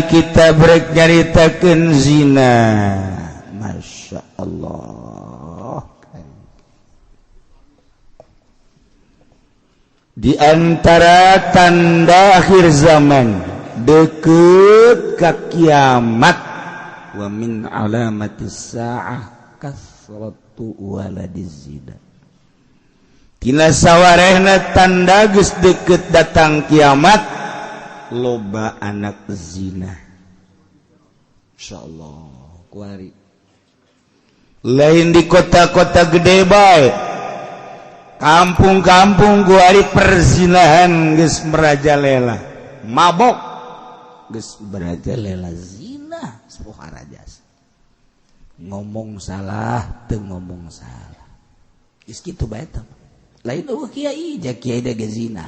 kita brek nyaritakeun zina. Masya Allah. Di antara tanda akhir zaman deket ka kiamat, wa min alamatis saah kasratu waladiz zina. Tina sawarehna tanda geus deket datang kiamat, loba anak zina. Insyaallah kuari lain di kota-kota gede bae, kampung-kampung kuari perzinahan geus merajalela, mabok geus merajalela zina suhara jas. Ngomong salah teu ngomong salah geus kitu bae teh. Lain eueuh kiai ja kiai da zina.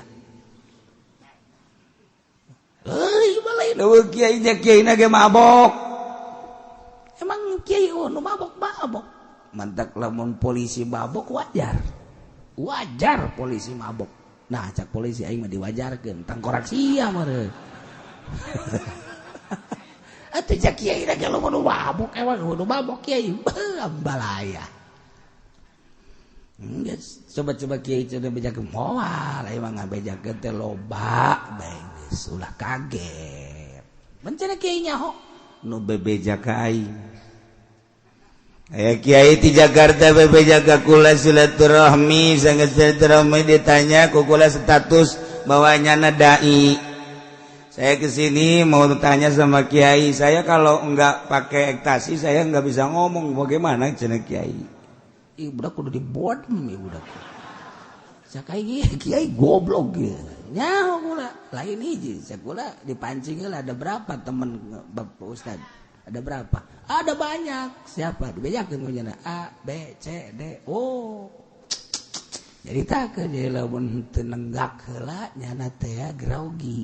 Lain eueuh kiai ja kiai na ge mabok. Emang kiai nu mabok mantak lamun polisi mabok wajar polisi mabok. Nah cak polisi aing mah diwajarkeun tang korak sia meureun. Atuh cak kiai na ge lamun nu mabok nu mabok kiai balaya. Coba kiai cenah bejakeun moal emang ngabejakeun teh loba bae geus ulah kaget. Mencana kiai nyaho nu bebeja ka aing. Aya kiai ti Jakarta bebeja ka kula silaturahmi, sanggeus silaturahmi ditanya ku kula status bawahnya dai. Saya kesini mau tanya sama kiai, saya kalau enggak pakai ekstasi saya enggak bisa ngomong, bagaimana cenah kiai? Ih budak kudu dibodem ieu budak. Sakai kiai goblok ge. Nyaho kula, lain hiji, sakula dipancing heula ada berapa teman Bapak Ustaz? Ada berapa? Ada banyak. Siapa? Dibejakeun kunjana A, B, C, D. Oh. Jadi tak ke jadi lamun teu nenggak heula nyana teh grogi.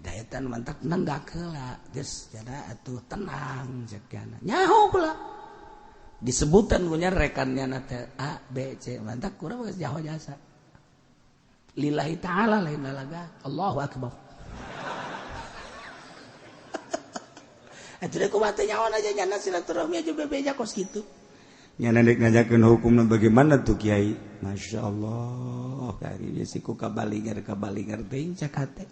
Daetan mantak nenggak heula, geus jana atuh tenang ceukna. Nyaho kula. Disebutan punya rekannya teh A, B, C. Mantak kurang geus nyaho jasa. Lillahi ta'ala lain lalaga. Allahu akbar. Atuh kumaha teh nyaon aja nyana silaturahmi aja bebeja kos kitu. Nyana dek ngajakeun hukumna bagaimana tuh kiai? Masyaallah, kari dia siku kabalingar teuing cak hate.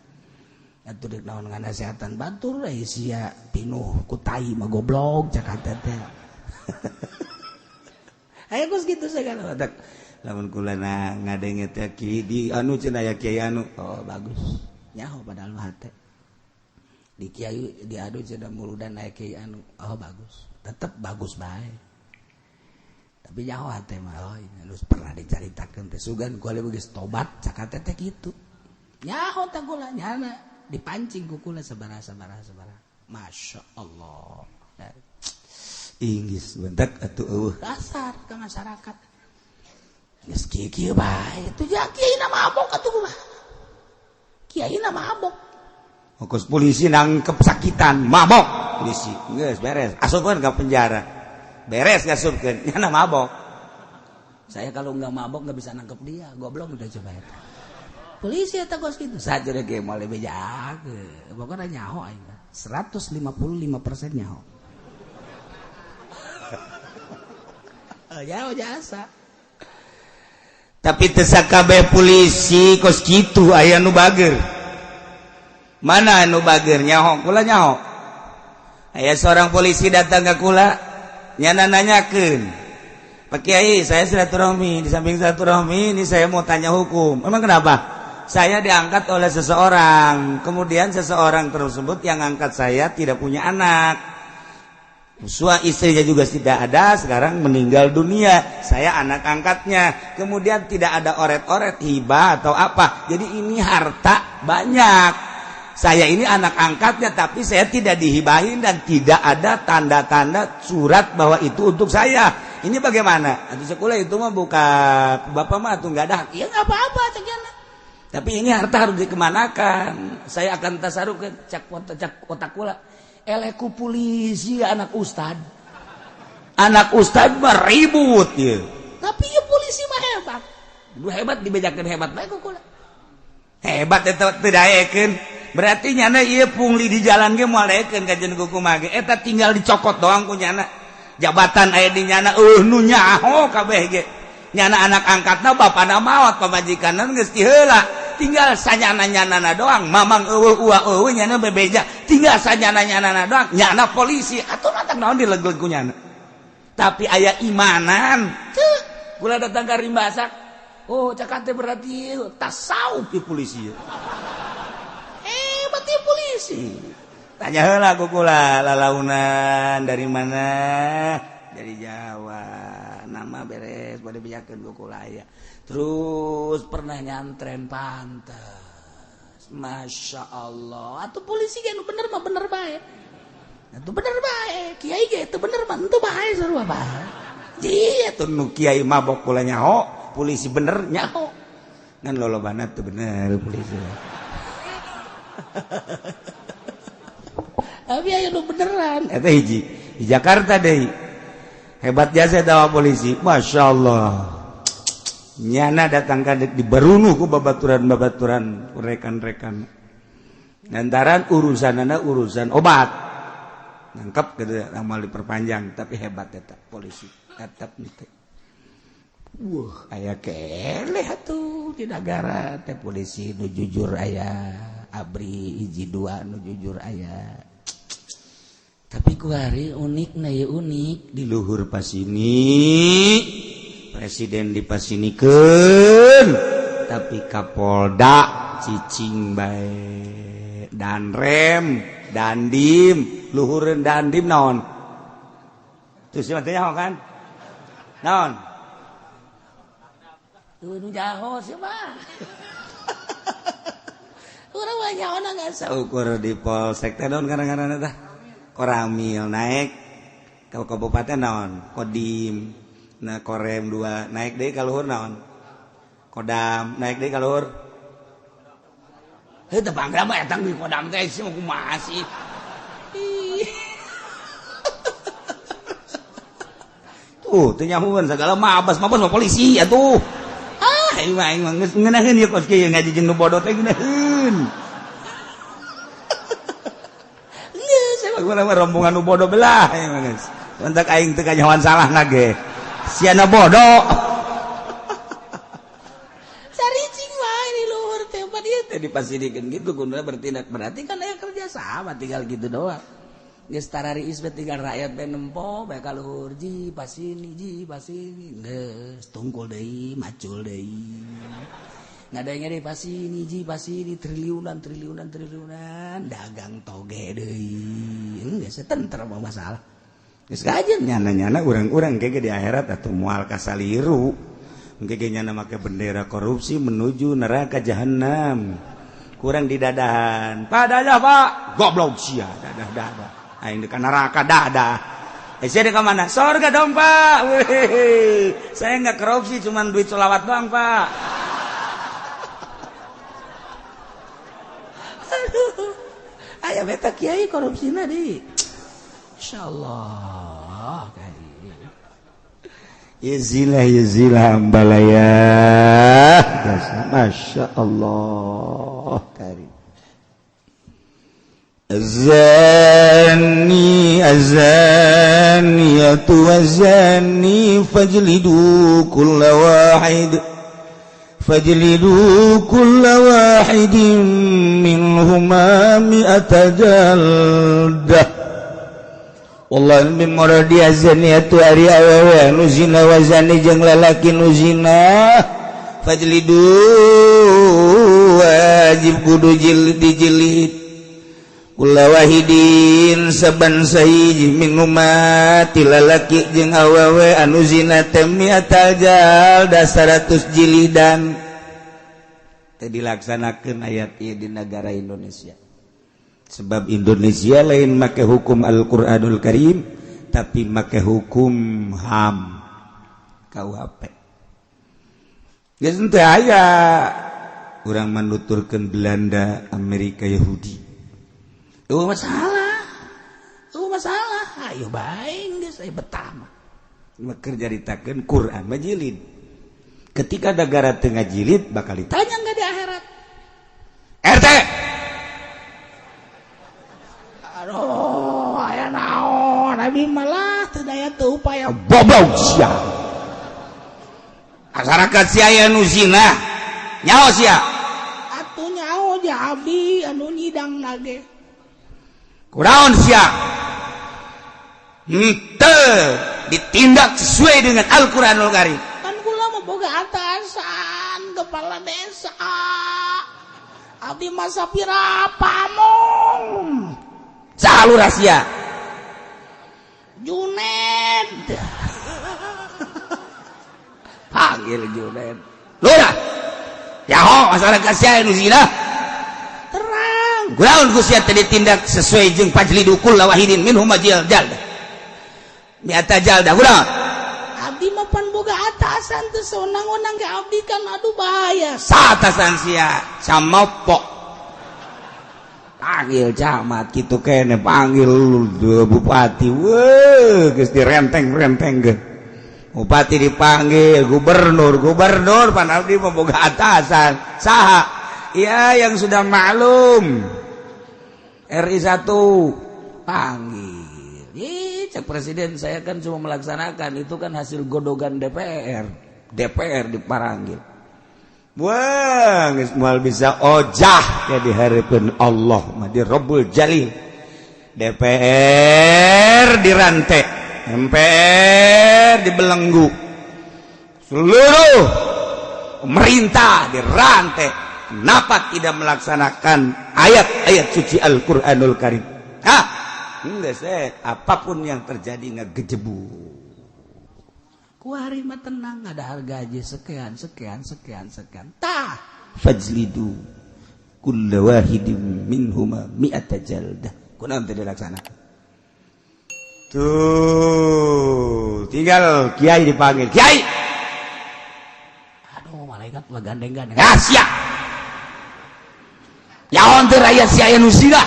Atuh dek naon nganasehatan batur aya sia pinuh ku tai mah goblok cak hate teh. Aya kos kitu sagala badak. Lamun kula ngadenge teh kiai di anu cenah aya kiai anu. Oh bagus. Nyaho padahal mah hate. Di kiai diadu cenah muludan aya kiai anu. Oh bagus. Tetep bagus bae. Tapi nyaho hate mah oh geus pernah dicaritakeun teh sugan kula geus tobat cak hate teh kitu. Nyaho teh kula nyana dipancing ku kula sabaraha. Masya Allah. Inggis bentak atuh eueuh dasar ka masyarakat. Geus kieu bae itu ja kiai na mabok atuh kumaha. Kiai na mabok. Kos polisi nangkep sakitan mabok polisi geus beres asupkeun ka penjara beres ngasupkeun nyana mabok. Saya kalau enggak mabok enggak bisa nangkep dia goblok udah coba eta polisi eta kos kitu sajeuna ge moal bejakeun pokona nyaho aing 155% nyaho. Nyaho jasa tapi teu sakabeh polisi kos kitu aya nu bager. Mana anu bager nyaho kula nyaho. Aya seorang polisi datang ke kula nyana nanyakeun, "Pak Kiai, saya silaturahmi, di samping silaturahmi ini saya mau tanya hukum." Emang kenapa? Saya diangkat oleh seseorang, kemudian seseorang tersebut yang angkat saya tidak punya anak. Istrinya juga tidak ada, sekarang meninggal dunia. Saya anak angkatnya. Kemudian tidak ada oret-oret hibah atau apa. Jadi ini harta banyak. Saya ini anak angkatnya tapi saya tidak dihibahin dan tidak ada tanda-tanda surat bahwa itu untuk saya. Ini bagaimana? Atuh sekolah itu mah buka bapak mah tuh enggak ada hak. Ya enggak apa-apa caknya. Tapi ini harta harus dikemanakan. Saya akan tasarruf cak otak kula. Eleku polisi anak ustad. Anak ustad mah ribut ya. Tapi ya polisi mah hebat. Lu hebat dibejakeun hebat bae ku kula. Hebat eta teu daekeun. berarti nyana ieu pungli di jalan ge moalekeun ka jeung kumaha ge eta tinggal dicokot doang ku nyana jabatan aya di nyana nu nyaho kabeh ge nyana anak angkatna bapana maot pamajikanna geus ti heula tinggal sanyana-nyanana doang mamang eueuh uah eueuh nyana bebeja tinggal sanyana-nyanana doang nyana polisi atuh matak naon dilegleg ku nyana tapi aya imanan teu kula datang ka rimbasak oh cakate berarti tasawuf di polisi berarti polisi tanya heula ku kula lalaunan dari mana dari Jawa nama beres pada bijakeun ku kula aya terus pernah nyantren pantes Masya Allah atuh polisi ge nu bener mah bener bae atuh bener bae kiai ge teu bener mah teu bae sarua bae ji atuh nu kiai mabok kula nyaho polisi bener nyaho ngan lolobana teu bener polisi tapi aya nu beneran eta hiji di Jakarta deui hebat jasa dawa polisi Masya Allah nyana datang kadek dibarunu ku babaturan-babaturan rekan-rekan lantaran urusanana urusan obat nangkep gitu amal diperpanjang tapi hebat eta polisi tetap gitu wah aya keleh atuh di negara teh polisi nu jujur aya abri hiji dua nu jujur aya tapi kuari unik na ya unik di luhur pas ini presiden dipasinikeun tapi Kapolda cicing bae Danrem Dandim luhureun Dandim naon tuh si mah kan naon tuh nu jaho sih mah urang mah nyaona geus saukur di polsek teh naon ngaranna tah Koramil naik ke kabupaten naon Kodim nah Korem 2 naik deui ka luhur naon Kodam naik deui ka luhur teu panggra mah eta di Kodam teh sih kumaha sih tuh teu nyahoeun sagala mabas mah polisi atuh aing mah geus ngeunaheun ieu kos kieu ngaji jeung nu bodoh teh ngeunaheun gua rombongan nu bodoh belah geus entek aing teu kanyahoan salah ngage siana bodoh saricing wae di luhur teh pa dieu teh dipasidikeun gitu kudu bertindak berarti kan aya kerja sama tinggal gitu doang geus tarariis we tinggal rakyat bae nempo bae ka luhur ji pasini geus tungkul deui macul deui ngadenge deui pasini ji pasini triliunan dagang toge deui geus tentrem masalah geus kajen nyana-nyana urang-urang kege di akhirat atuh moal kasaliru kege nyana make bendera korupsi menuju neraka jahanam kurang di dadahan padahal Pak goblok sia dadah aing di neraka dadah saya di mana surga dong Pak wih saya enggak korupsi cuman duit selawat doang Pak aya beta kiai korupsina di insyaallah karim yazilah ambalaya masyaallah karim azaniyatu wazani fajlidu kulla wahid فاجلدوا كل واحد منهما 100 جلدة والله min muradi azaniyatu ari awewe nu zina wa zani jeung lalaki nu zina fajlidu wajib kudu dijilid kula wahidin saban sahiji minhuma ti lalaki jeung awewe anu zina teh 100 jalda 100 jilidan teh dilaksanakeun ayat ieu di negara Indonesia sebab Indonesia lain make hukum Al-Qur'anul Karim tapi make hukum HAM KUHP geus teu aya urang manuturkeun Belanda Amerika Yahudi masalah ayo baik geus aya betah mah keur jaritakeun Quran majilid ketika negara teu ngajilid bakal ditanya enggak di akhirat RT abdi malah teu daya teu upaya boblok sia masyarakat sia aya nu zina nyaho sia atuh nyaho ja abdi anu nyidang nage kunaon sia henteu ditindak sesuai dengan Al-Qur'anul Karim kan kula mah boga atasan kepala desa abdi mah sapira pamong saha lurah sia Juned panggil Juned lurah yaho masyarakat sia anu zina terang kunaon ku sia teh ditindak sesuai jeung fajlidukul lawahidin minhum jalda mi'ata jalda kunaon abdi mah pan boga atasan teu sewenang-wenang ge abdi kan aduh bahaya saha atasan sia camopok panggil camat gitu kene panggil bupati weuh geus direnteng-renteng ge bupati dipanggil gubernur pan abdi mah boga atasan saha ya yang sudah maklum RI 1 panggil cek presiden saya kan cuma melaksanakan itu kan hasil godogan DPR dipanggil wah geus moal bisa ojah ya dihareupeun Allah mah di Rabbul Jalil DPR dirantai MPR dibelenggu seluruh pemerintah dirantai kenapa tidak melaksanakan ayat-ayat suci Al-Qur'anul Karim enggak apapun yang terjadi ngegejebu kuari mah tenang ada harga aja sekian tah fajlidu kulla wahidin minhuma mi'ata jaldah kunaon teh dilaksana tuh tinggal kiai dipanggil kiai aduh malaikat mah gandeng-gandeng sia yaon teh raya sia anu zina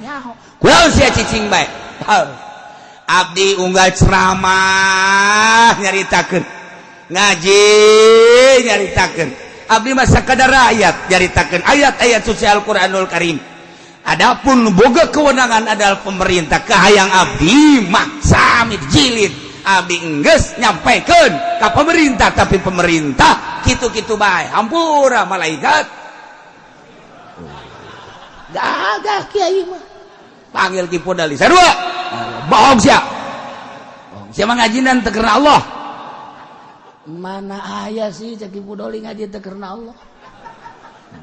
nyaho kunaon sia cicing bae abdi unggal ceramah nyaritakeun ngaji nyaritakeun abdi mah sakadar ayat nyaritakeun ayat-ayat suci Al-Qur'anul Karim adapun boga kewenangan adalah pemerintah kahayang abdi maksa jilid abdi geus nyampaikeun ka pemerintah tapi pemerintah kitu-kitu bae hampura malaikat gagah kiai mah panggil ki podali sarua bohong sia siapa ngajinan teu karena Allah mana aya sih cek ibu doli ngaji teu karena Allah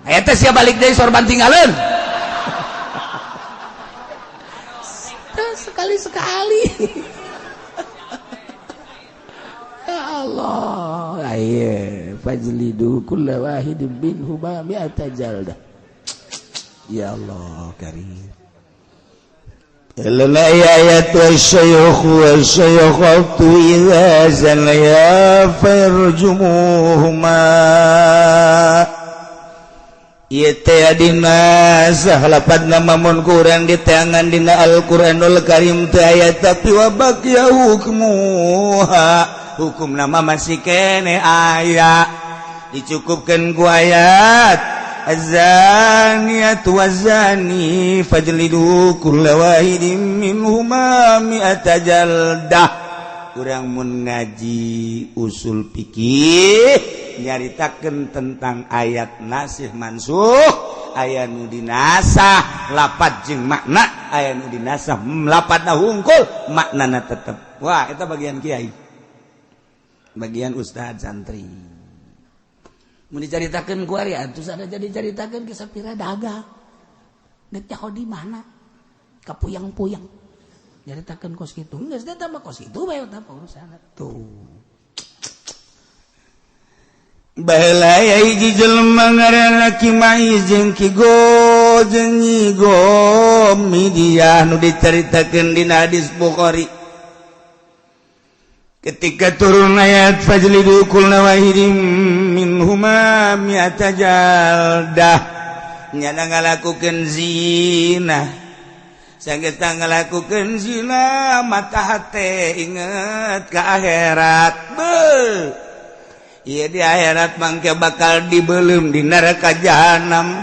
eta sia balik deui sorban tinggalin sekali ya Allah aye fajlidu kulla wahidin minhuma mi'ata jaldah ya Allah karim lana ayat wasyayukh wasyayakhatu idza zanaya farjumuhuma ieu teh adina sahalapad namun kurang di tangan dina Al-Qur'anul Karim teh aya tapi wa baqiya hukmuha hukum nama masih kene aya dicukupkeun ku ayat az-zaniyatu waz-zani fajlidu kulla wahidin minhuma mi'ata jaldah urang mun ngaji usul fikih nyaritakeun tentang ayat nasih mansuh aya nu dinasah lapat jeung makna aya nu dinasah lapatna hungkul maknana tetep wah eta bagian kiai bagian ustaz santri mun dicaritakeun ku ari atuh sada jadi caritakeun ke sapira dagang dek nyaho di mana kapuyang-puyang nyaritakeun kos kitu geus teh tambah kos kitu bae tah urusan tuh baheula aya hiji jelema ngaranna Kimai jeung Ki Go jeung Nyi Go midiah nu dicaritakeun dina hadis Bukhari ketika turun ayat fajlidu kulla wahidin minhuma mi'ata jaldah nyana ngalakukeun zina sanggeus ngalakukeun zina mata hate inget ka akhirat Iya di akhirat mangke bakal dibelum di neraka jahanam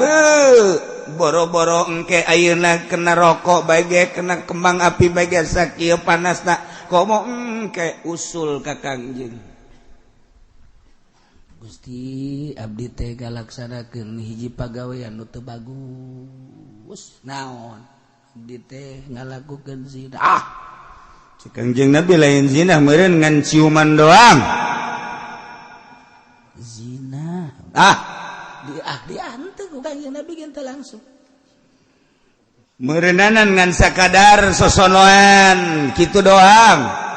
boro-boro engke ayeuna kena rokok bage kena kembang api bage sakieu panasna komo engke usul ka Kangjeng Gusti abdi teh galaksanakeun hiji pagawean nu teu bagus naon abdi teh ngalakukeun zina cek Kangjeng Nabi lain zina meureun ngan ciuman doang zina dianteu ku Kangjeng Nabi gente langsung meureunanan ngan sakadar sosonoan kitu doang.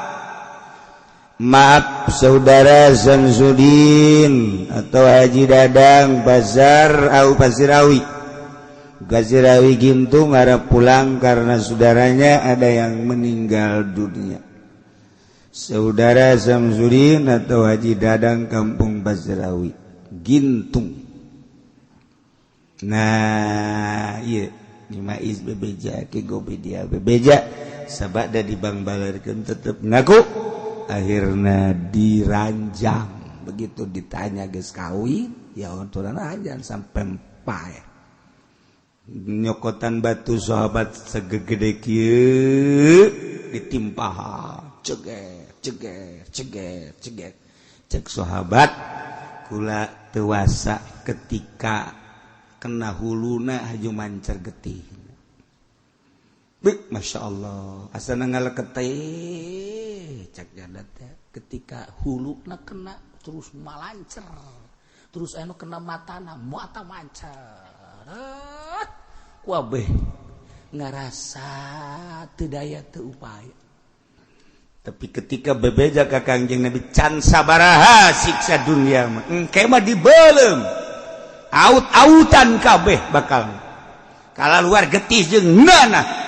Maaf saudara Samsudin atau Haji Dadang Pasar au Pasirawi Pasirawi Gintung harap pulang karena saudaranya ada yang meninggal dunia. Saudara Samsudin atau Haji Dadang Kampung Pasirawi Gintung. Nah iya ini mais bebeja ke gobedia bebeja sabada di bang balerkeun tetep ngaku akhirnya diranjang begitu ditanya geus kawin ya ontoran ranjang sampai empai nyokotan batu sahabat segede kieu ditimpa ceger cek sahabat kula tewasa ketika kena huluna haju mancer getih Masya Allah asana ngaleket cek jadat ya ketika huluna kena terus malancer terus anu kena matana mata mancer kuabeh ngarasa teu daya teu upaya tapi ketika bebeja ka Kangjeng Nabi can sabaraha siksa dunia mah engke mah dibeuleum aut-autan kabeh bakal kala luar getih jeung nana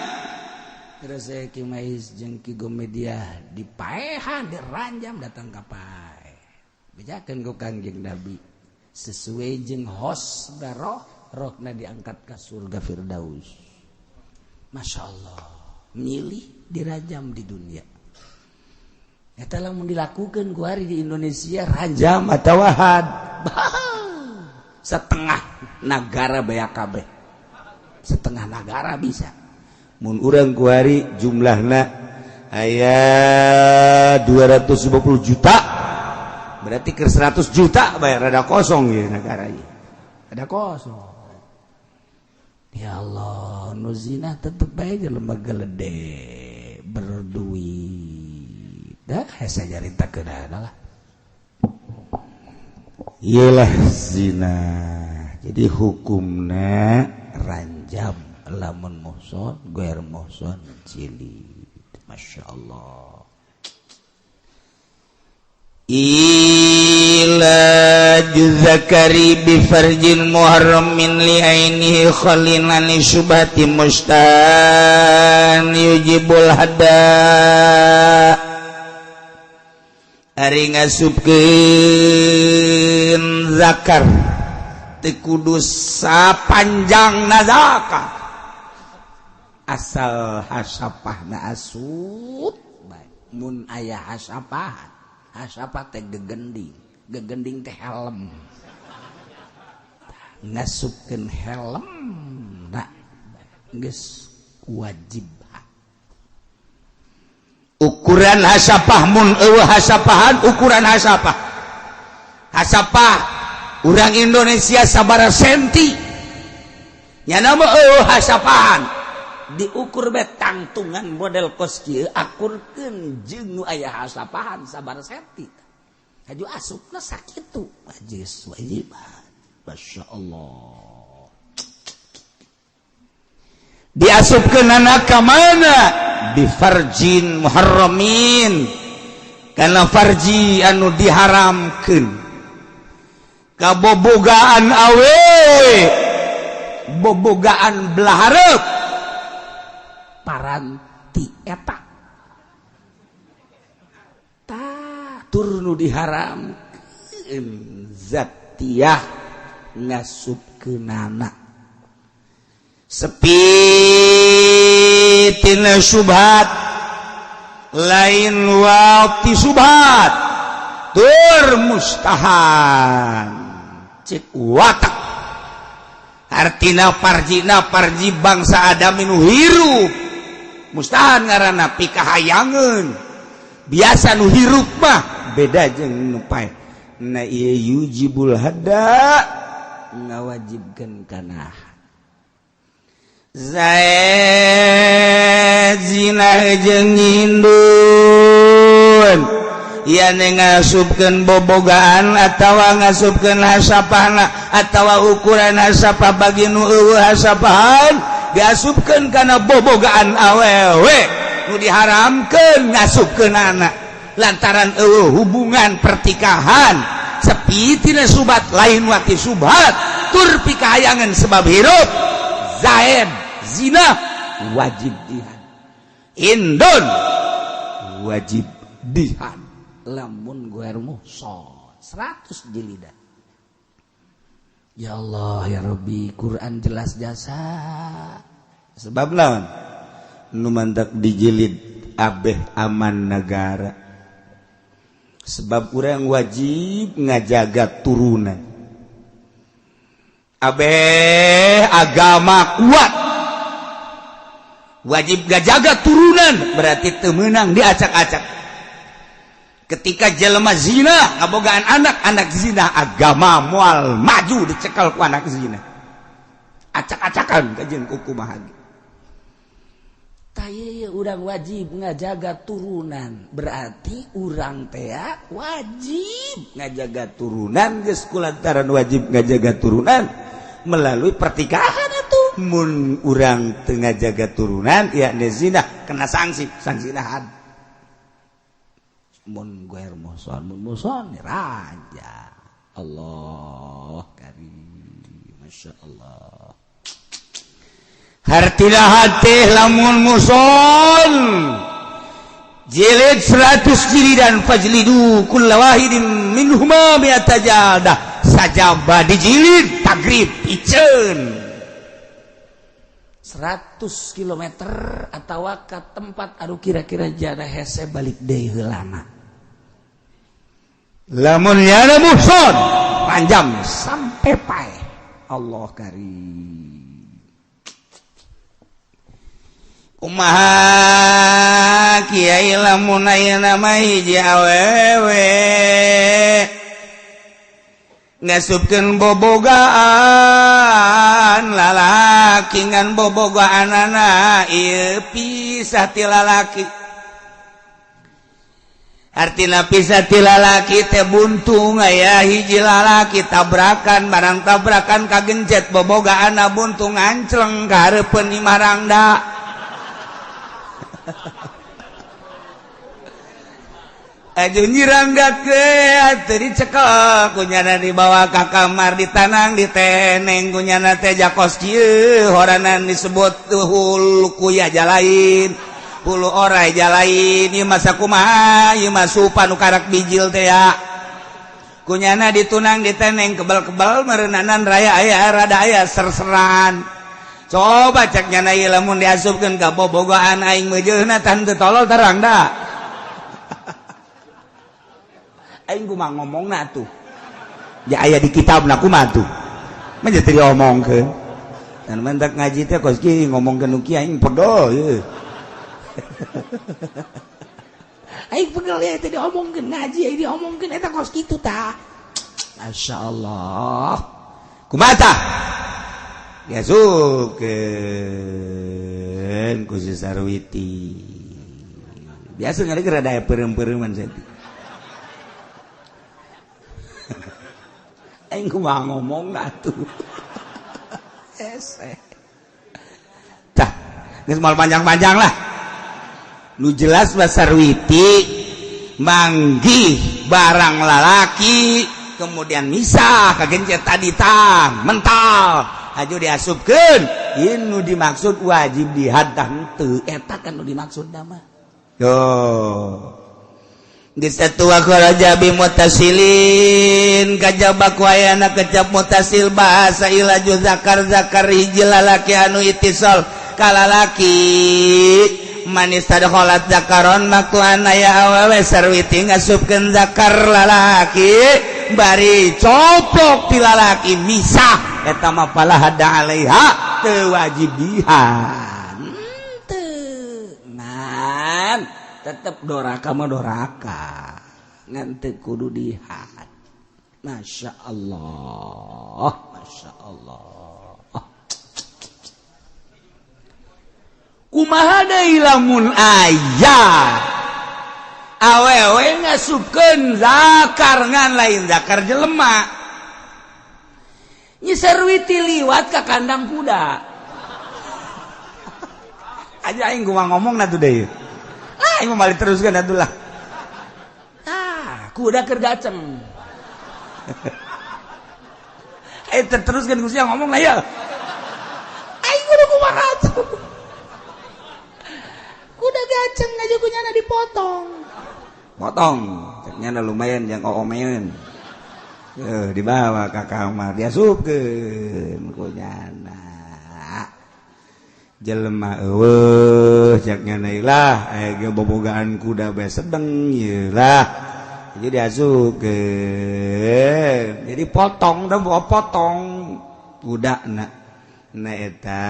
Rasa Ki Mais jeung Ki Gomedia dipaehan diranjam datang ka pae. Bejakeun ku Kangjeng Nabi sesuai jeung hos rohna diangkat ka surga Firdaus. Masya Allah milih dirajam di dunia. Eta lamun dilakukeun ku hari di Indonesia rajam atawa had. Setengah negara baya kabeh. Setengah negara bisa. Mun urang ku hari jumlahna aya 250 juta berarti ke 100 juta bayar rada kosong ya negara ieu ada kosong ya Allah nu zina tetep bae lembaga gede berduit dah hese jaritakeun adalah iyalah zina jadi hukumna ranjam lamun muhson goer muhson cilik Masya Allah ila juzakari bifarjin muharramin li ainihi khalinani syubhati mustan yujibul hada ari ngasupkeun zakar teu kudu sapanjang zakar asal hasapahna asup mun aya hasapah teh gegending teh helm ngasupkeun helm nah geus wajib ukuran hasapah mun eueuh hasapahan ukuran hasapah urang Indonesia sabaraha senti nya nama eueuh hasapahan diukur be tangtungan model kos kieu akurkeun jeung nu aya hasapahan sabaraha senti haju asupna sakitu wajis wajiban masyaallah diasupkeun anak ka mana bi farjin muharramin kana farji anu diharamkeun kabobogaan awewe bobogaan belah hareup paranti eta turnu diharamkeun zatiyah ngasupkeunana sepitina syubhat lain wati subhat tur mustahan cek watak artina parji bangsa Adam nu hirup mustahan ngaranna pikahayangeun biasa nu hirup mah beda jeung nu pae na ieu yujibul hada ngawajibkeun kana zaid zina jeung indun ieu ngasupkeun bobogaan atawa ngasupkeun hasapahna atawa ukuran hasapah bagi nu eueuh hasapahan diasupkeun kana bobogaan awewe nu diharamkeun ngasupkeun anak lantaran eueuh hubungan pertikahan sepi tina subat lain wati subhat tur pikahayangan sebab hirup zaid zina wajib dihan indun wajib dihan lamun guer muhson 100 jilidan. Ya Allah ya Rabbi Quran jelas jasa sebab naon nu mantak dijilid abeh aman negara sebab urang wajib ngajaga turunan abeh agama kuat wajib ngajaga turunan berarti teu meunang diacak-acak ketika jelema zina ngabogaan anak zina agama moal maju dicekal ku anak zina acak-acakan kajeun kumaha taya urang wajib ngajaga turunan berarti urang teh wajib ngajaga turunan geus kulantaran wajib ngajaga turunan melalui pertikahan atuh mun urang teu ngajaga turunan yakni zina kena sanksi nahan mun guer muson raja Allah karim masya Allah hartina hati lamun muson jilid 100 jilidan fajlidu kulla wahidin minhuma mi'ata jaldah sajaba dijilid tagrib iceun 100 km atawa ka tempat anu kira-kira jadah hese balik deui heulana lamun nyana muhson panjang sampai pae Allah karim kumaha kiai lamun ayeuna mah hiji awewe ngasupkeun bobogaan lalaki ngan bobogaanana ieu pisah ti lalaki artina pisah ti lalaki teh buntung aya hiji lalaki tabrakan barang tabrakan kagencet bobogaanna buntung ancleng ka hareupeun imah rangda aju nyirangga ke atuh dicekel kunyana dibawa ka kamar ditanang diteneng kunyana teh jakos kieu horanan disebut hulu kuya jalain hulu orai jalain ieu mah sakumaha ieu mah supan nu karak bijil teh ya kunyana ditunang diteneng kebal-kebal meureunanan raya aya rada aya serseran coba cek nyana ieu lamun diasupkeun ka bobogohan aing meujeunna tan teu tolol tarang da aing kumaha ngomongna atuh ya aya di kitabna kumaha atuh mah teu diomongkeun dan mentak ngaji teh kos kieu ngomongkeun nu kieu aing pegel ye aing pegel ya teh diomongkeun ngaji aing diomongkeun eta kos kitu tah masyaallah kumaha tah diasupkeun ku si Sarwiti biasa ngari rada aya peureum-peureuman saeutik aing kumaha ngomongna atuh ese tah geus moal panjang-panjang lah nu jelas Sarwiti manggih barang lalaki kemudian misah kagencet tadi tang mental aju diasupkeun ieu nu dimaksud wajib dihadang teu eta kan nu dimaksud nama yo di satu akhraja bi mutasilin kajaba ku ayana kecap mutasil bahasa ilaju zakar hiji lalaki anu itisal kalalaki manis tadkhalat zakaron makuan aya awewe sarwiti ngasupkeun zakar lalaki bari coplok ti lalaki misah eta mah fala hada alaiha teu wajib dihan teu ngan tetep doraka mah doraka ngan teu kudu dihan. Masya Allah Masya Allah kumaha deui lamun aya awewe ngasupkeun zakar ngan lain zakar jelema nyi sarwiti liwat ka kandang kuda aja aing gua ngomongna tuh deui aing mah balik teruskeun atuh lah kuda keur gaceng aing teruskeun ku sia ngomong lah ya aing kudu kumaha atuh kuda gaceng aja kunyana dipotong ceknya lumayan yang omeun dibawa ke kamar diasupkeun kunyana jelema eueuh ceknya lah aya bobogaan kuda bae sedeng ieu lah jadi diasupkeun jadi potong kudana na eta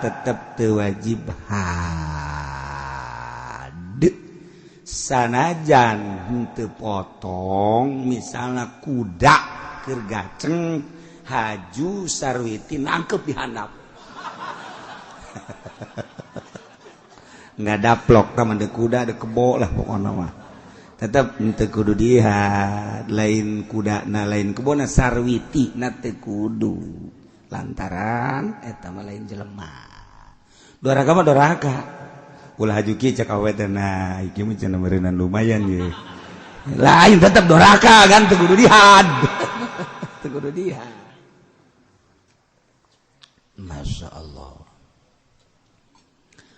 tetep teu wajib sanajan henteu potong misalnya kuda keur gaceng haju sarwiti nangkep di handap ngadaplok tah mah kuda de kebo lah pokona mah tetep henteu kudu dihat lain kudana lain kebona sarwiti na teu kudu lantaran eta mah lain jelema doraka mah doraka ulah hajuki cek awetna iki mah cenah meureunnan lumayan ye lain tetep doraka kan teu kudu dihad teu kudu dihad. Masya Allah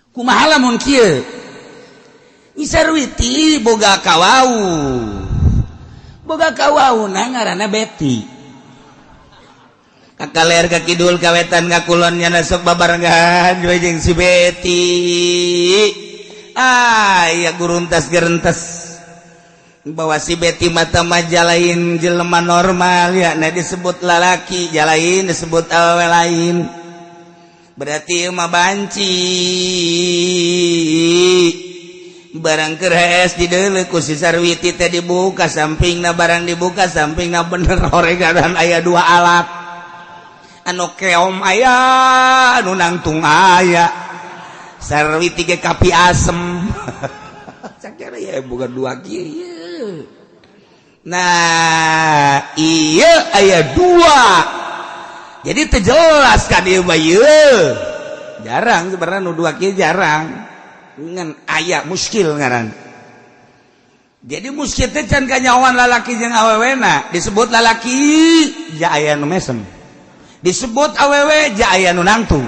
kumaha lamun kieu nyi sarwiti boga kawauna ngaranna Betty kakaler ka kidul kawetan ka kulon nya sok babarengan jeung si Betty aya guruntas gerentas bahwa si Betty mata mah jalain jelema normal ya na disebut lalaki jalain disebut awewe lain berarti mah banci barang keres di deuleu ku si sarwiti teh dibuka sampingna barang dibuka sampingna bener horeganan aya dua alat anu keom aya anu nangtung aya sarwiti ge kapi asem sakira ya bukan dua kieu nah iya aya dua jadi teu jelas ka dieu mah ieu jarang sebenarnya nu dua kieu jarang ngan aya muskil ngaran jadi muskil teh can kanyawan lalaki jeung awewena disebut lalaki ja aya nu mesem disebut awewe ja aya nu nangtung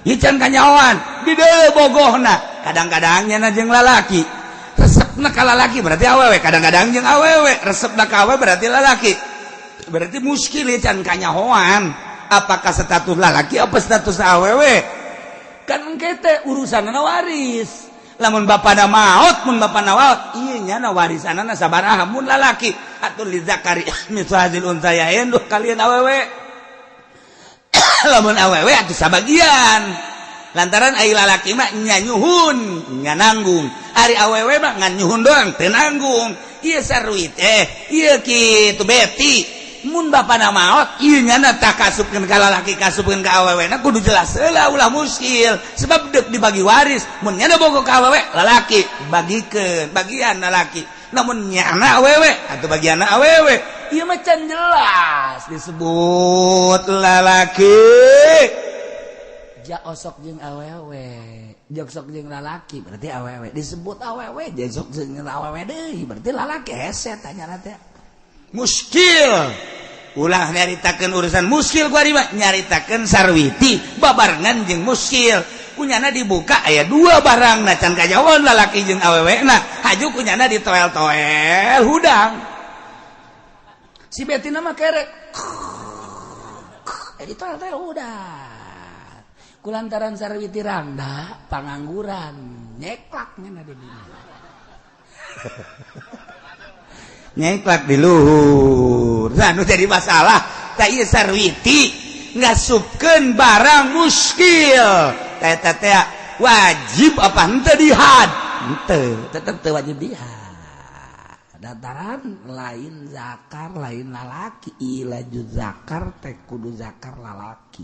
ieu can kanyawan di deuleu bogohna kadang-kadang nya jeung lalaki resepna ka lalaki berarti awewe kadang-kadang jeung awewe resepna ka awewe berarti lalaki berarti muskil ieu can kanyahoan apakah status lalaki apa status awewe kan engke teh urusanna waris lamun bapana maot mun bapana maot ieu nya warisanana sabaraha mun lalaki atul li zakari mithlu hadzal unsayain duh kalian awewe lamun awewe atuh sabagian lantaran ai lalaki mah nyanyuhun ngananggung ari awewe mah ngan nyuhun doang teu nanggung ieu sarwit ieu kitu Betty mun bapana maot ieu nya tak kasupkeun ka lalaki kasupkeun ka awewena kudu jelas heula ulah muskil sebab deuk dibagi waris mun nya bogo ka awewe lalaki bagikeun bagian lalaki namun nyana awewe atau bagian awewe ieu mah can jelas disebut lalaki ja osok jeung awewe jok jeung lalaki berarti awewe disebut awewe jok jeung awewe deui berarti lalaki hese tanya teh muskil ulah nyaritakeun urusan muskil ku ari mah nyaritakeun sarwiti babarengan jeung muskil kunyana dibuka aya dua barangna can kajawan lalaki jeung awewena haju kunyana ditoel-toel hudang si Betty mah kerek ditoel-toel hudang kulantaran Sarwiti randa pangangguran nyeklak ngeuna di dieu. Nyeklak di luhur. Anu jadi masalah tah ieu Sarwiti ngasupkeun barang muskil. Eta teh wajib apa henteu dihad? Henteu, tetep teu wajib dihad. Dataran lain zakar lain lalaki, ilaju zakar teh kudu zakar lalaki.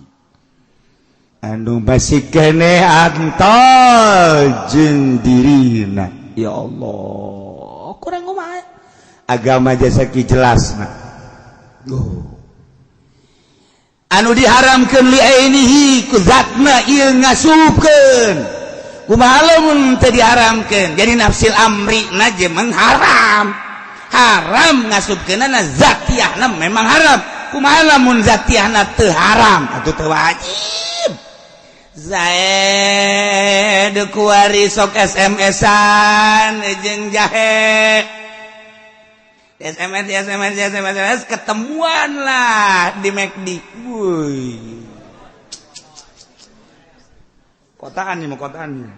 Anu masih kene antol jeung dirina. Ya Allah, Kurang kumaha? agama jasa ki jelasna. Anu diharamkeun li ainihi ku zatna ieu ngasupkeun. Kumaha lamun teu diharamkeun? Jadi nafsil amrina je mengharam. Haram ngasupkeunana zatiyahna memang haram. Kumaha lamun zatiyahna teu haram? Atuh teu wajib. Zaid kuari sok SMS-an jeung jahe. SMS ketemuan lah di McD. Wuih. Kotaan nih mau kotaan nih.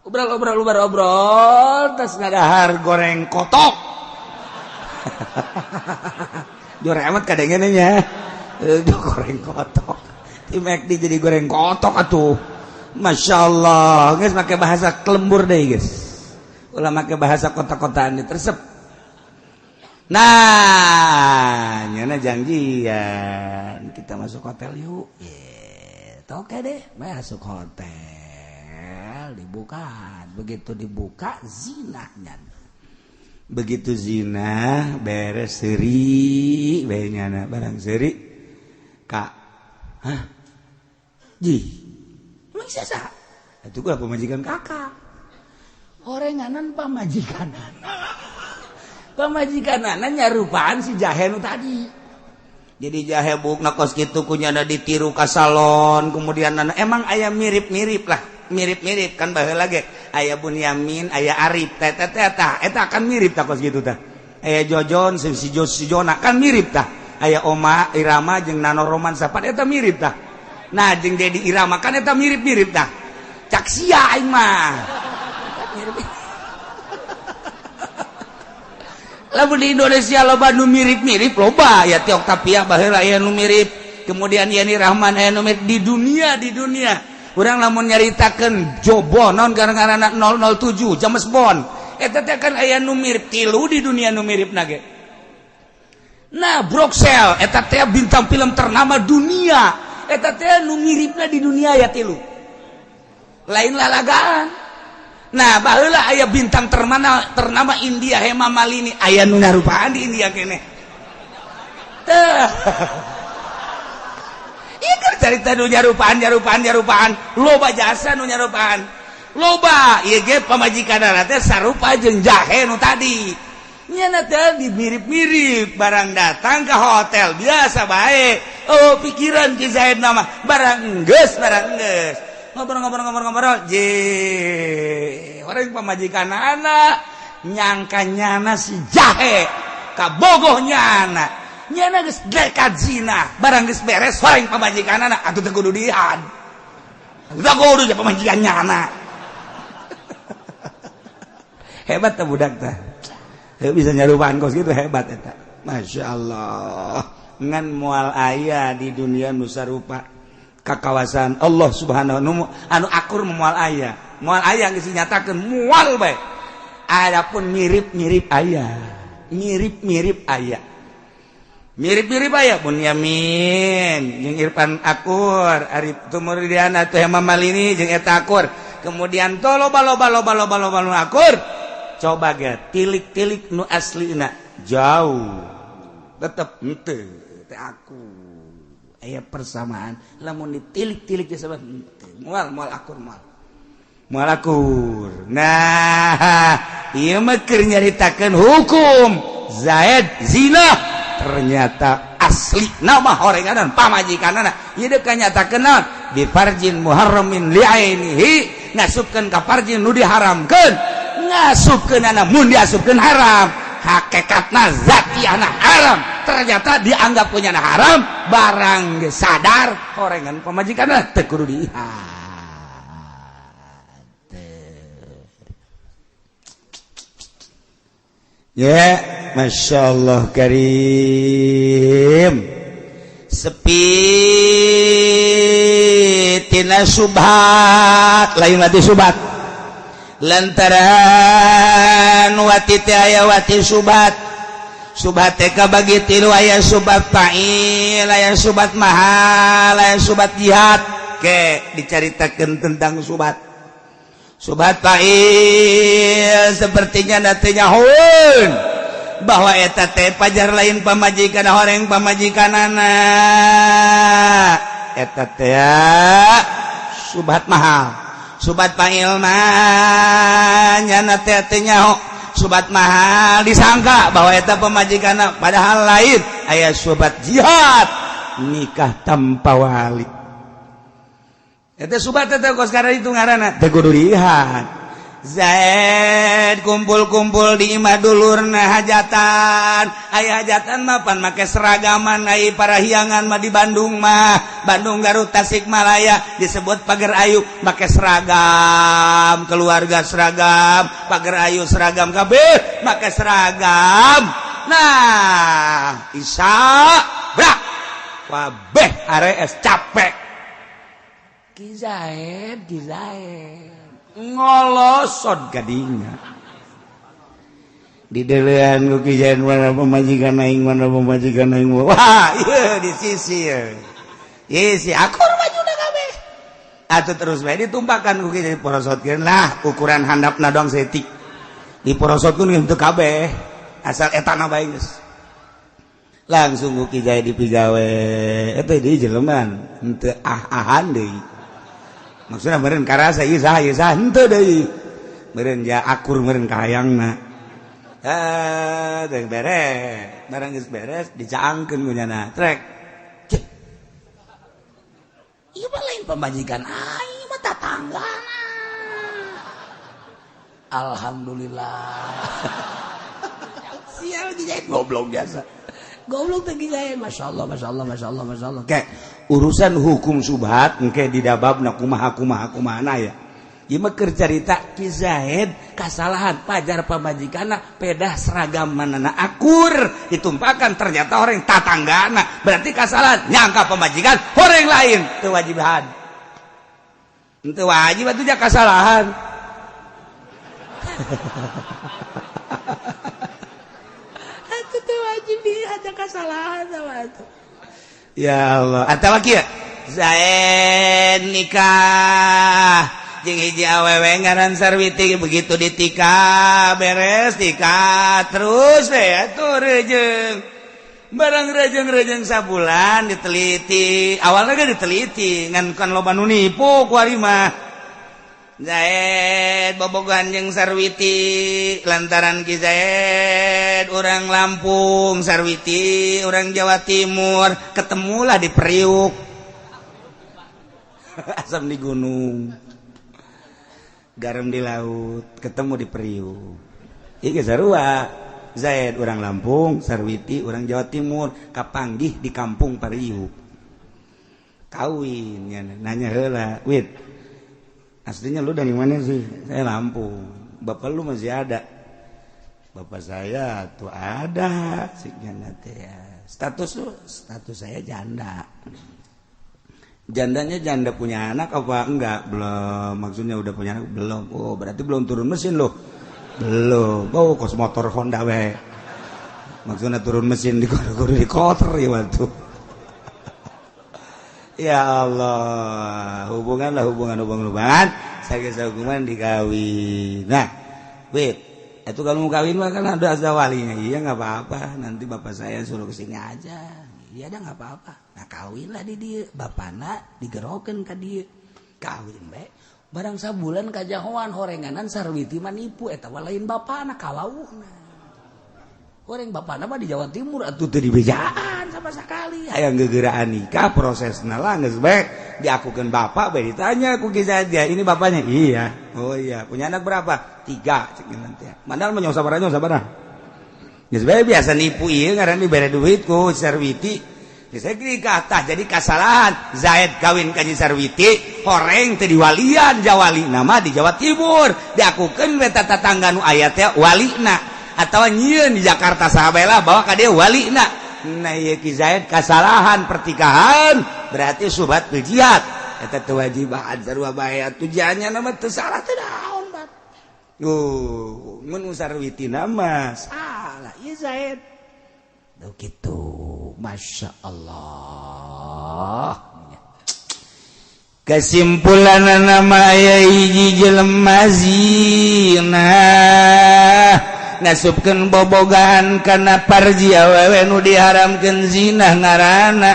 Obrol tas ngadahar goreng kotok. Jore amat kadang-kadang nya. Goreng kotok. Di McD jadi goreng kotok atuh. Masya Allah. Guys pakai bahasa kelembur deh guys. Ulah pakai bahasa kota-kotaan ini tersep. Nah, nyana janjian kita masuk hotel yuk. Oke deh, masuk hotel dibuka. Begitu dibuka zinanya. Begitu zina beres seri, nyana barang seri. Kak, hah? Ji, emang sasa? Itu gua pemajikan kakak. Horenganan pamajikanan. Pamajikanana nyarupaan si jahe nu tadi. Jadi jahe bukna kos kitu kunyana ditiru ka salon, kemudian emang aya mirip-mirip lah, mirip-mirip kan baheula ge. Aya Bunyamin, aya Arif, teh eta akan mirip tah kos kitu tah. Aya Jojon, si Jona kan mirip tah. Aya Oma Irama jeung Nano Roman Sapat eta mirip tah. Nah, jeung Dedi Irama kan eta mirip-mirip tah. Cak sia aing mah. Mirip. Lamun di Indonesia loba nu mirip-mirip loba ya Ti Oktavia baheula aya nu mirip, kemudian Yani Rahman aya nu mirip di dunia. Urang lamun nyaritakeun Jobo naon ngaranna 007 James Bond eta teh kan aya nu mirip tilu di dunia nu miripna ge. Nah, Bruxelles eta teh bintang film ternama dunia, eta teh nu miripna di dunia ya tilu. Lain lalagaan. Nah, baheula aya bintang ternama India Hema Malini, aya nu ngarupaan di India kene. Teh. Ieu keur carita nu nyarupaan, loba jasa nu nyarupaan. Loba, ieu ge pamajikanana teh sarupa jeung jahe nu tadi. Nyana teh mirip-mirip, barang datang ke hotel biasa bae. Oh, pikiran ki Zaid nama barang geus. Ngobrol je orang pamajikan anak nyangka nyana si jahe kabogoh nyana geus dekat zina barang geus beres orang pamajikan anak atuh teu kudu dihan udah kudu ya pamajikan nyana. Hebat teh budak teh bisa nyarupaan kos gitu, hebat eta. Masya Allah ngan moal aya di dunia nu sarupa kakawasan Allah subhanahu anu akur moal aya geus nyatakeun moal bae. Adapun mirip-mirip aya Bunyamin jeung Irfan Akur, Arif Tumuridiana teh Hema Malini jeung eta akur. Kemudian to loba akur. Coba ge tilik-tilik nu aslina jauh. Tetep henteu teh akur. Aya persamaan lamun ditilik-tilik ge sabat moal akur. Nah, ieu mah keur nyaritakeun hukum Zaid zina ternyata asli nama horenganan pamajikanana ieu deuk nyatakeun naon bi farjin muharramin li ainihi ngasupkeun ka farjin nu diharamkeun ngasupkeunana mun diasupkeun haram hakikatna zatiyana haram ternyata dianggap punya haram barang sadar horengan pamajikan teu kudu diihat. Ya, Masya Allah karim. Sepi tina subhat lain mati subhat lantaran wati teh aya wati subhat teh kabagi tilu aya subhat fa'il aya subhat mahal aya subhat jihad ke dicaritakeun tentang subhat fa'il sepertinya nantinya hun bahwa eta teh pajar lain pamajikan horeng pamajikanana eta teh subhat mahal subhat fa'il mah nyana teh nyaho subhat mahal disangka bahwa eta pamajikanna padahal lain aya subhat jihad nikah tanpa wali eta subhat teh kos karena itu ngaranna teh kudu lihat Zaid kumpul-kumpul di imah dulurna hajatan aya hajatan mah pan make seragaman ai para hiangan mah di Bandung Garut Tasikmalaya disebut pagar ayu make seragam keluarga seragam pagar ayu seragam kabeh make seragam nah Isya brak kabeh arees capek Ki Zaid ngolosot gadinya di delean ku Ki Zaid mana pamajikan aing wah ieu disisir isi akur majuna kabeh atuh terus bae ditumpakan ku Ki Zaid porosotkeun lah ukuran handapna doang setik diporosotkeun henteu kabeh asal etana bae geus langsung ku Ki Zaid dipigawe eta di jeleman henteu ah-ahan deui maksudnya meureun karasa ieu saha henteu deui meureun ja akur meureun ka hayangna teh beres barang geus beres dicaangkeun ku nyana trek ieu mah lain pamajikan aing mah tatanggana alhamdulillah sial dijahit goblok biasa goblok teh Zaid masyaallah oke urusan hukum subhat engke didababna kumaha ya ieu mah keur carita Ki Zaid kasalahan pajar pamajikanna pedah seragam manana akur ditumpakan ternyata orang tatanggana berarti kasalahan nyangka pamajikan orang lain teu wajiban teu wajib atuh ja kasalahan wajib ada kesalahan sama itu. Ya Allah, atawa kieu Zaid nikah jeung hiji awewe ngaran Sarwiti begitu ditikah beres nikah terus we atuh rejeung. Barang rejeung sabulan diteliti, awalnya ge diteliti ngan kan loba nu nipu ku ari mah. Zaid bobogohan jeung Sarwiti lantaran Ki Zaid orang Lampung Sarwiti orang Jawa Timur ketemulah di Priuk asam di gunung garam di laut ketemu di Priuk ieu sarua Zaid orang Lampung Sarwiti orang Jawa Timur kapanggih di kampung Priuk kawin nanya heula wit aslinya lu dari mana sih? Saya Lampung. Bapak lu masih ada? Bapak saya tuh ada. Status saya janda. Jandanya janda punya anak apa enggak? Belum. Maksudnya udah punya anak? Belum. Oh berarti belum turun mesin loh. Belum. Oh kos motor Honda we. Maksudnya turun mesin di kotor ya waktu. Ya Allah, hubungan sakit hubungan dikawin. Nah, wait, itu kalau mau kawin mah kan ada azza walinya. Iya nggak apa-apa, nanti bapak saya suruh kesini aja. Iya dah nggak apa-apa. Nah kawinlah di dia, bapakna digerokeun ka dia. Kawin bae. Barang sabulan kajahoan horenganan Sarwiti manipu eta lain bapakna kalauna. Orang bapakna mah di Jawa Timur atuh teu dibejaan sama sekali. Hayang gegeuraan nikah prosesna lah geus bae diakukeun bapak bae ditanya ku Ki Zaid ini bapaknya. Iya. Oh iya, punya anak berapa? 3 cek nanti. Mandal mah nyawa sabaraha? biasa nipu ngaran diberi duitku Sarwiti. Saya kata jadi kesalahan Zaid kawin ka Sarwiti horeng teu diwalian jawali nama di Jawa Timur diakukeun we tatangga nu aya teh walina atawa nyieun di Jakarta sahabela bawa ka dieu walina. Nah ieu Ki Zaid kesalahan pertikahan berarti subhat bil jihad eta teu wajiban sarua bae tujuannya nama teu salah teu naon bat. Mun Sarwiti nama salah ieu Zaid. Tuh gitu, Masya Allah. Kesimpulan nama aya hiji jelema zina ngasupkeun bobogahan kana parji awewe nu diharamkeun zina ngaranna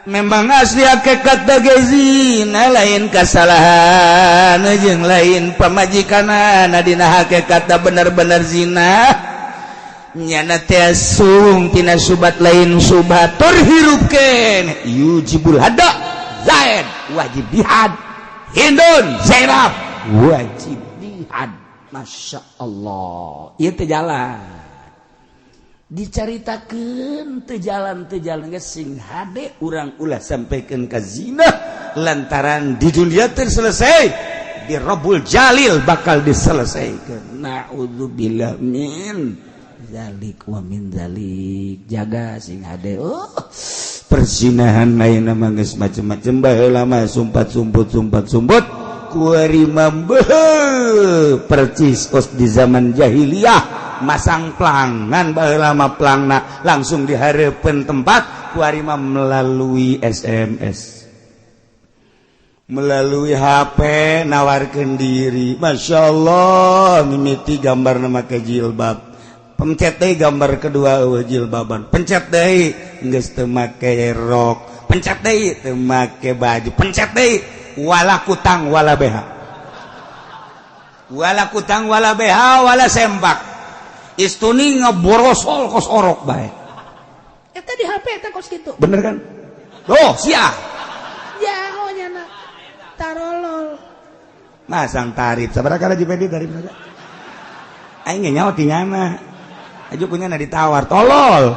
memang asli hakikat ge zina lain kasalahan jeung lain pamajikanana dina hakikat bener-bener zina. Nyana teh sung tina subat lain subhatur hirupkeun yujibul hada Zaid wajib jihad Hindun Zainab wajib jihad. Masya Allah ieu teh jalan dicaritakeun teu jalan geus sing hade urang ulah sampaikeun ka zina lantaran di dunia teh selesai di Rabbul Jalil bakal diselesaikeun. Naudzubillah min zalik wa min zalik. Jaga sing hade persinahan lain nama geus macem-macem baheula mah sumpat-sumput kuari mambeuh percis kos di zaman jahiliyah masang pelangan baheula mah pelangna langsung dihareupeun tempat kuari mah melalui SMS melalui HP nawarkeun diri. Masya Allah mimiti gambar nama ke jilbab pencet deui gambar kedua jilbaban pencet deui geus teu make rok pencet deui teu make baju pencet deui wala kutang wala beha wala sempak istuni ngeborosol kos orok bae eta di HP eta kos kitu bener kan sia jauh nyana tarolol masang tarif sabaraha kali dipedi tarif naga aing nyawa tingana aja punya ditawar tolol.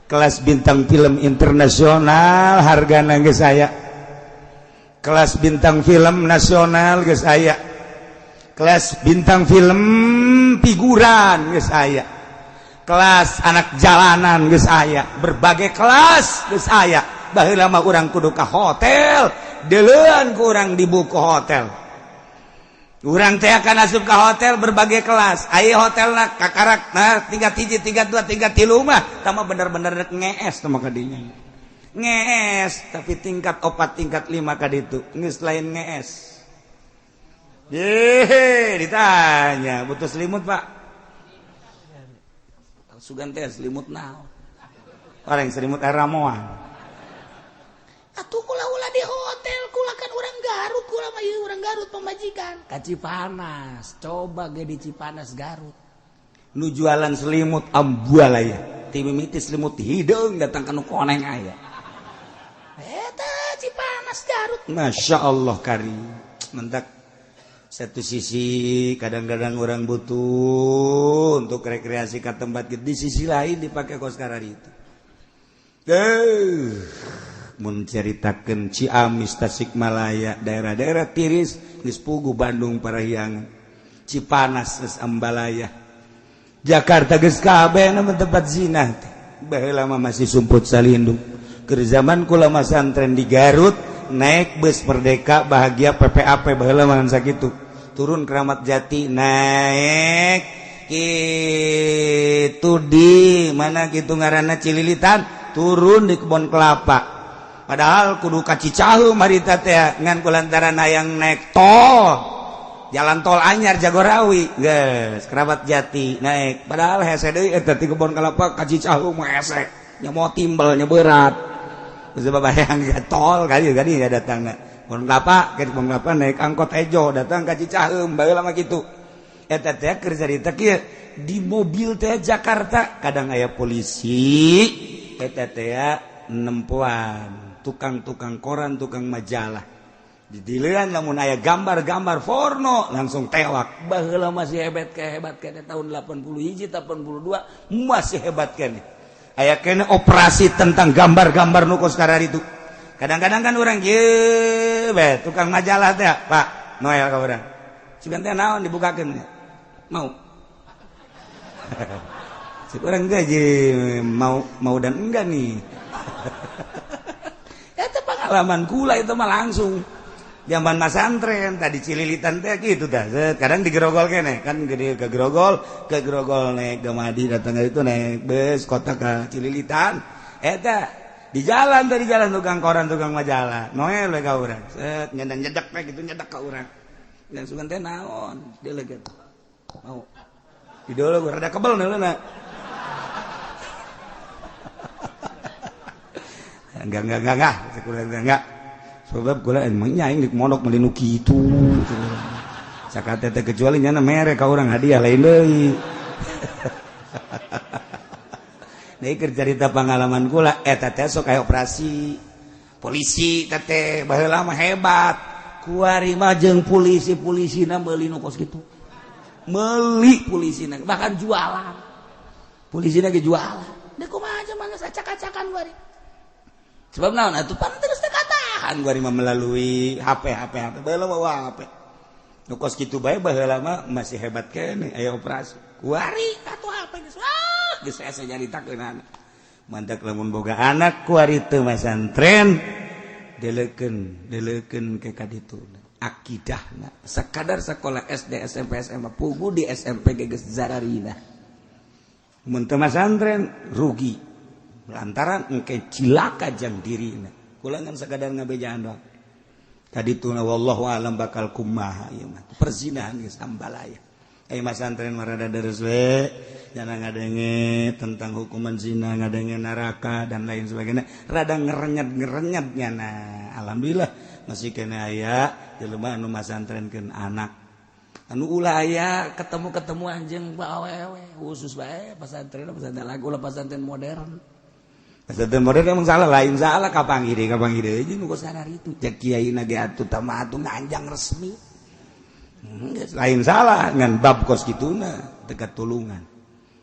Kelas bintang film internasional hargana geus aya. Kelas bintang film nasional geus aya. Kelas bintang film figuran geus aya. Kelas anak jalanan geus aya. Berbagai kelas geus aya. Baheula mah urang kudu ka hotel, deuleuan ku urang di buku hotel. Urang teh akan asup ke hotel berbagai kelas. Aya hotelna kakarak tingkat 1, tingkat 2, tingkat 3 mah tama bener-bener ngees tama ka dinya. Ngees tapi tingkat 4, tingkat 5 ka ditu geus lain ngees. Ditanya butuh selimut Pak. Sugan teh selimut naon? Orang selimut air ramuan. Atuh kula di hotel kula kan urang Garut kula mah ieu urang Garut pamajikan ka Cipanas coba ge di Cipanas Garut nu jualan selimut ambual aya ti mimiti selimut hideung datang ka nu koneng aya eta Cipanas Garut. Masya Allah kari mentak satu sisi kadang-kadang orang butuh untuk rekreasi ke tempat gitu, di sisi lain dipakai kos karari itu menceritakan Ciamis, Tasikmalaya, daerah-daerah tiris, geus pugu Bandung Parahyangan, Cipanas geus Ambalaya, Jakarta geus kabeh nama tempat zina. Baheula mah masih sumput salindung. Keur zaman kula masantren di Garut, naik bus Merdeka Bahagia PPAP baheula mah sakitu. Turun Keramat Jati, naik kitu di mana kitu ngaranna Cililitan, turun di Kebon Kelapa. Padahal kudu ka Cicaheum harita teh ngan kulantaran hayang naik tol. Jalan tol anyar Jagorawi, geus Keramat Jati naik. Padahal hese deui eta ti Kebon Kelapa ka Cicaheum hese. Nya mau timbal nya berat. Geus babayang ya tol kali ya datangna. Kebon Kelapa, ke Kebon Kelapa naik angkot ejo datang ka Cicaheum baheula mah kitu. Eta teh keur carita kieu di mobil teh Jakarta kadang aya polisi, eta teh nempuan tukang-tukang koran, tukang majalah. dilihat namun aya gambar-gambar porno langsung tewak baheula masih hebat tahun 81 82 masih hebat kene aya kene operasi tentang gambar-gambar nu kos karar itu kadang-kadang kan orang ye tukang majalah teh Pak Noel ka urang sugan teh naon dibukakeun mau cik urang gaji mau dan enggak nih eta pengalaman kula itu mah langsung zaman masantren tadi cililitan teh gitu dah kadang digerogol kene kan gede ke gerogol naik ke Madi datang itu naik bus kota ke Cililitan eta di jalan tukang koran tukang majalah Noel we ka urang set nyedak teh gitu nyedak ka urang dan sugan teh naon delegat mau idolo rada kebel neuleuna enggak sebab gula emang nyaing di mondok melinu kitu sakate teh kecuali nyana mere ka urang hadiah lain deui deui keur carita pengalaman kula eta teh sok aya operasi polisi teh baheula mah hebat kuari mah jeung polisi-polisina meuli nu kos kitu meuli polisina bahkan jualan polisina ge jualan da kumaha aja mangga acak-acakan kuari sebab naon atuh pan terus teh katahan gua mah melalui HP baheula bawa HP nu kos kitu bae baheula mah masih hebat kene aya operasi kuari atuh HP geus asa nyaritakeunana mantak lamun boga anak kuari teu masantren deleukeun ke kaditu akidahna sakadar sakola SD SMP SMA pugu di SMP geus zararina mun teu masantren rugi lantaran engke cilaka jang dirina kula ngan sakadar ngabejaan doang kadituna wallahu alam bakal kumaha ieu mah perzinahan geus ambalaya masantren marada deres we jangan ngadenge tentang hukuman zina ngadenge neraka dan lain sebagainya rada ngerenyet nyana alhamdulillah masih kena aya jelema anu masantrenkeun anak anu ulah aya ketemu anjeun awewe khusus bae pesantren lagu ulah pesantren modern pesantren modern emang salah lain salah kapangide aja nu sadar itu cek kiaina ge atuh tamatu nganjang resmi lain salah ngan bab kos kituna dekat tulungan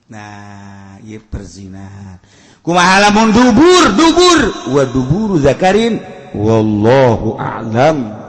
nah ieu perzinahan kumaha lamun dubur wa duburu zakarin wallahu a'lam